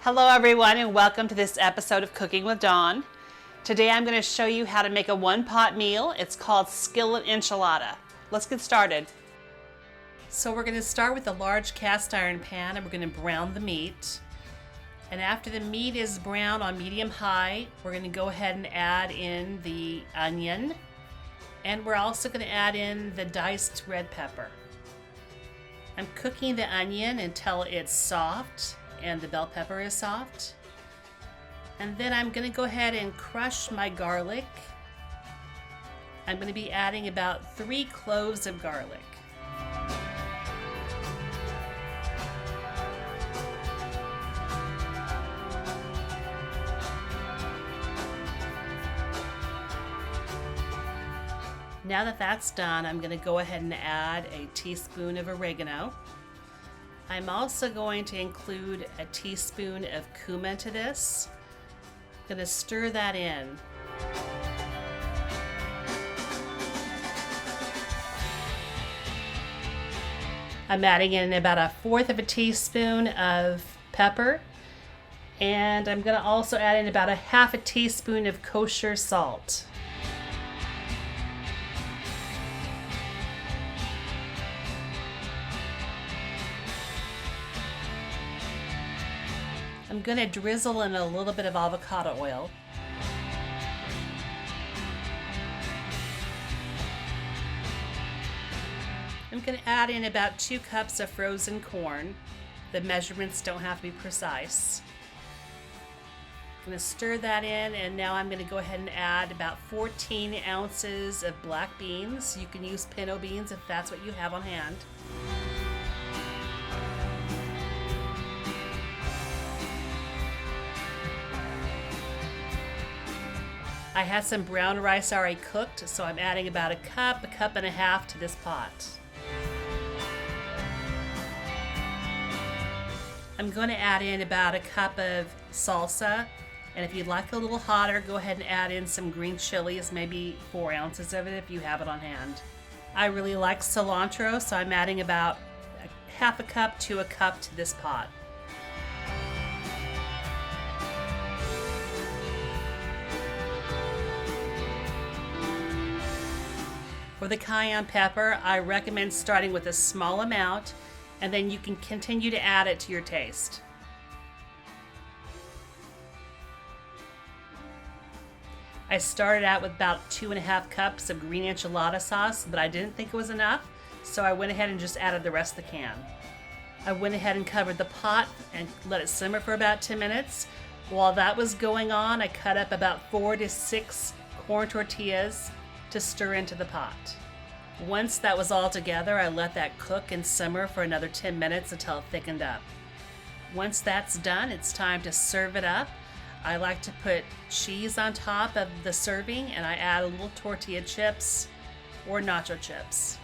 Hello everyone and welcome to this episode of Cooking with Dawn. Today I'm going to show you how to make a one-pot meal. It's called Skillet Enchilada. Let's get started. So we're going to start with a large cast iron pan and we're going to brown the meat. And after the meat is brown on medium high, we're going to go ahead and add in the onion. And we're also going to add in the diced red pepper. I'm cooking the onion until it's soft and the bell pepper is soft. And then I'm going to go ahead and crush my garlic. I'm going to be adding about 3 cloves of garlic. Now that that's done, I'm going to go ahead and add a teaspoon of oregano. I'm also going to include a teaspoon of cumin to this. I'm going to stir that in. I'm adding in about 1/4 of a teaspoon of pepper, and I'm going to also add in about 1/2 teaspoon of kosher salt. I'm going to drizzle in a little bit of avocado oil. I'm going to add in about 2 cups of frozen corn. The measurements don't have to be precise. I'm going to stir that in, and now I'm going to go ahead and add about 14 ounces of black beans. You can use pinto beans if that's what you have on hand. I had some brown rice already cooked, so I'm adding about a cup and a half to this pot. I'm going to add in about a cup of salsa, and if you'd like a little hotter, go ahead and add in some green chilies, maybe 4 ounces of it if you have it on hand. I really like cilantro, so I'm adding about 1/2 cup to a cup to this pot. For the cayenne pepper, I recommend starting with a small amount, and then you can continue to add it to your taste. I started out with about 2.5 cups of green enchilada sauce, but I didn't think it was enough, so I went ahead and just added the rest of the can. I went ahead and covered the pot and let it simmer for about 10 minutes. While that was going on, I cut up about 4 to 6 corn tortillas to stir into the pot. Once that was all together, I let that cook and simmer for another 10 minutes until it thickened up. Once that's done, it's time to serve it up. I like to put cheese on top of the serving, and I add a little tortilla chips or nacho chips.